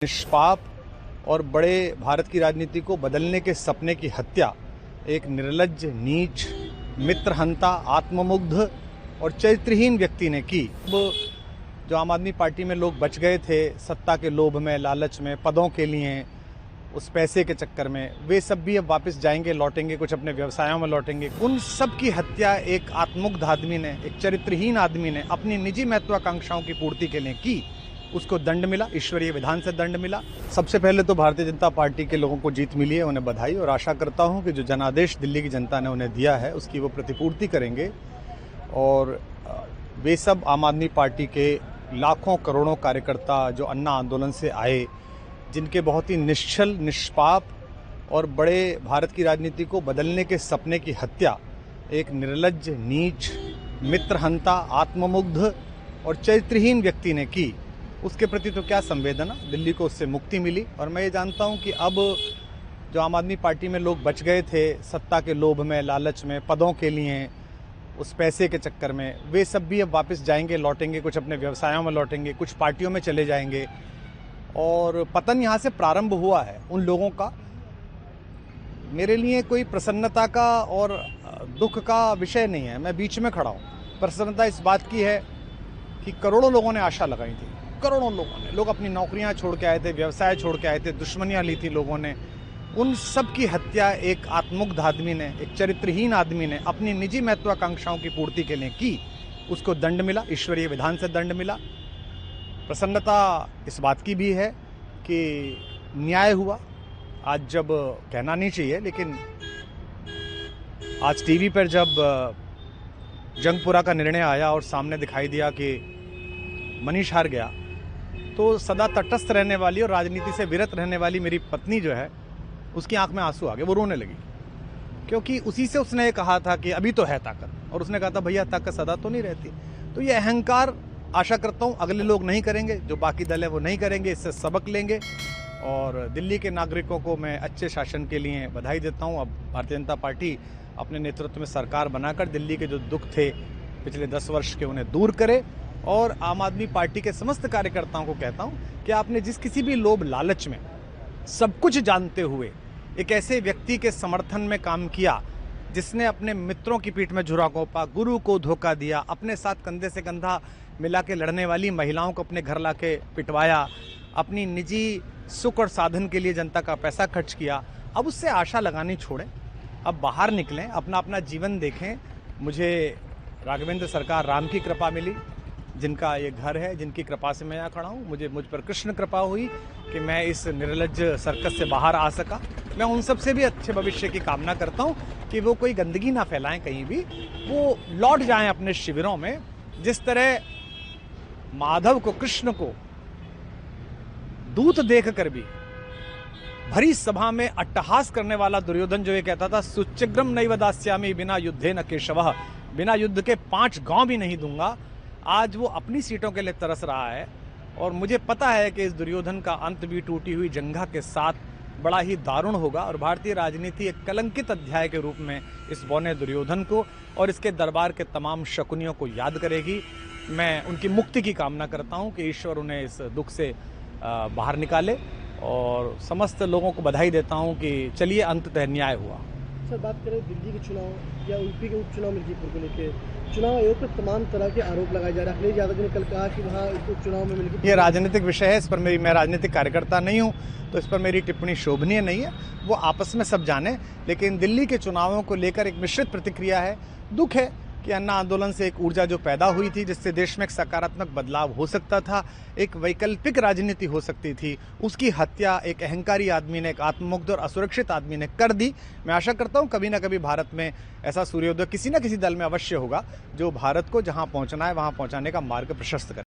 निष्पाप और बड़े भारत की राजनीति को बदलने के सपने की हत्या एक निर्लज्ज, नीच, मित्रहंता, आत्ममुग्ध और चरित्रहीन व्यक्ति ने की। वो जो आम आदमी पार्टी में लोग बच गए थे सत्ता के लोभ में, लालच में, पदों के लिए, उस पैसे के चक्कर में, वे सब भी अब वापस जाएंगे, लौटेंगे, कुछ अपने व्यवसायों में लौटेंगे। उन सब की हत्या एक आत्ममुग्ध आदमी ने, एक चरित्रहीन आदमी ने अपनी निजी महत्वाकांक्षाओं की पूर्ति के लिए की। उसको दंड मिला, ईश्वरीय विधान से दंड मिला। सबसे पहले तो भारतीय जनता पार्टी के लोगों को जीत मिली है, उन्हें बधाई, और आशा करता हूं कि जो जनादेश दिल्ली की जनता ने उन्हें दिया है उसकी वो प्रतिपूर्ति करेंगे। और वे सब आम आदमी पार्टी के लाखों करोड़ों कार्यकर्ता जो अन्ना आंदोलन से आए, जिनके बहुत ही निश्चल, निष्पाप और बड़े भारत की राजनीति को बदलने के सपने की हत्या एक निर्लज्ज, नीच, मित्रहंता, आत्ममुग्ध और चरित्रहीन व्यक्ति ने की, उसके प्रति तो क्या संवेदना। दिल्ली को उससे मुक्ति मिली। और मैं ये जानता हूं कि अब जो आम आदमी पार्टी में लोग बच गए थे सत्ता के लोभ में, लालच में, पदों के लिए, उस पैसे के चक्कर में, वे सब भी अब वापस जाएंगे, लौटेंगे, कुछ अपने व्यवसायों में लौटेंगे, कुछ पार्टियों में चले जाएंगे। और पतन यहाँ से प्रारंभ हुआ है उन लोगों का। मेरे लिए कोई प्रसन्नता का और दुख का विषय नहीं है, मैं बीच में खड़ा हूँ। प्रसन्नता इस बात की है कि करोड़ों लोगों ने आशा लगाई थी, करोड़ों लोग अपनी नौकरियां छोड़ के आए थे, व्यवसाय छोड़ के आए थे, दुश्मनियां ली थी लोगों ने। उन सब की हत्या एक आत्ममुग्ध आदमी ने, एक चरित्रहीन आदमी ने अपनी निजी महत्वाकांक्षाओं की पूर्ति के लिए की। उसको दंड मिला, ईश्वरीय विधान से दंड मिला। प्रसन्नता इस बात की भी है कि न्याय हुआ। आज जब कहना नहीं चाहिए, लेकिन आज टीवी पर जब जंगपुरा का निर्णय आया और सामने दिखाई दिया कि मनीष हार गया, तो सदा तटस्थ रहने वाली और राजनीति से विरत रहने वाली मेरी पत्नी जो है, उसकी आंख में आंसू आ गए, वो रोने लगी। क्योंकि उसी से उसने ये कहा था कि अभी तो है ताकत, और उसने कहा था भैया ताकत सदा तो नहीं रहती। तो ये अहंकार आशा करता हूँ अगले लोग नहीं करेंगे, जो बाकी दल है वो नहीं करेंगे, इससे सबक लेंगे। और दिल्ली के नागरिकों को मैं अच्छे शासन के लिए बधाई देता हूँ। अब भारतीय जनता पार्टी अपने नेतृत्व में सरकार बनाकर दिल्ली के जो दुख थे पिछले 10 वर्ष के, उन्हें दूर करे। और आम आदमी पार्टी के समस्त कार्यकर्ताओं को कहता हूं कि आपने जिस किसी भी लोभ लालच में, सब कुछ जानते हुए एक ऐसे व्यक्ति के समर्थन में काम किया जिसने अपने मित्रों की पीठ में झुरा घोंपा, गुरु को धोखा दिया, अपने साथ कंधे से कंधा मिला के लड़ने वाली महिलाओं को अपने घर ला के पिटवाया, अपनी निजी सुख और साधन के लिए जनता का पैसा खर्च किया, अब उससे आशा लगानी छोड़ें, अब बाहर निकलें, अपना अपना जीवन देखें। मुझे राघवेंद्र सरकार राम की कृपा मिली, जिनका ये घर है, जिनकी कृपा से मैं यहाँ खड़ा हूँ। मुझ पर कृष्ण कृपा हुई कि मैं इस निर्लज्ज सर्कस से बाहर आ सका। मैं उन सब से भी अच्छे भविष्य की कामना करता हूँ कि वो कोई गंदगी ना फैलाएं कहीं भी, वो लौट जाएं अपने शिविरों में। जिस तरह माधव को, कृष्ण को दूत देख कर भी भरी सभा में अट्टहास करने वाला दुर्योधन जो ये कहता था सुचिग्रम नैव दास्यामि बिना युद्धे न केशवः, बिना युद्ध के 5 गांव भी नहीं दूंगा, आज वो अपनी सीटों के लिए तरस रहा है। और मुझे पता है कि इस दुर्योधन का अंत भी टूटी हुई जंघा के साथ बड़ा ही दारुण होगा। और भारतीय राजनीति एक कलंकित अध्याय के रूप में इस बौने दुर्योधन को और इसके दरबार के तमाम शकुनियों को याद करेगी। मैं उनकी मुक्ति की कामना करता हूं कि ईश्वर उन्हें इस दुख से बाहर निकाले, और समस्त लोगों को बधाई देता हूं कि चलिए अंततः न्याय हुआ। सर, बात करें दिल्ली के चुनाव या यूपी के उपचुनाव मिर्जापुर को लेकर, चुनाव आयोग पर तमाम तरह के आरोप लगाए जा रहे हैं। अखिलेश यादव ने कल कहा कि वहाँ उपचुनाव में मिलकर, ये राजनीतिक विषय है, इस पर मैं राजनीतिक कार्यकर्ता नहीं हूँ, तो इस पर मेरी टिप्पणी शोभनीय नहीं है। वो आपस में सब जाने। लेकिन दिल्ली के चुनावों को लेकर एक मिश्रित प्रतिक्रिया है। दुख है कि अन्ना आंदोलन से एक ऊर्जा जो पैदा हुई थी, जिससे देश में एक सकारात्मक बदलाव हो सकता था, एक वैकल्पिक राजनीति हो सकती थी, उसकी हत्या एक अहंकारी आदमी ने, एक आत्ममुग्ध और असुरक्षित आदमी ने कर दी। मैं आशा करता हूं कभी ना कभी भारत में ऐसा सूर्योदय किसी न किसी दल में अवश्य होगा, जो भारत को जहां पहुंचना है वहां पहुंचाने का मार्ग प्रशस्त करे।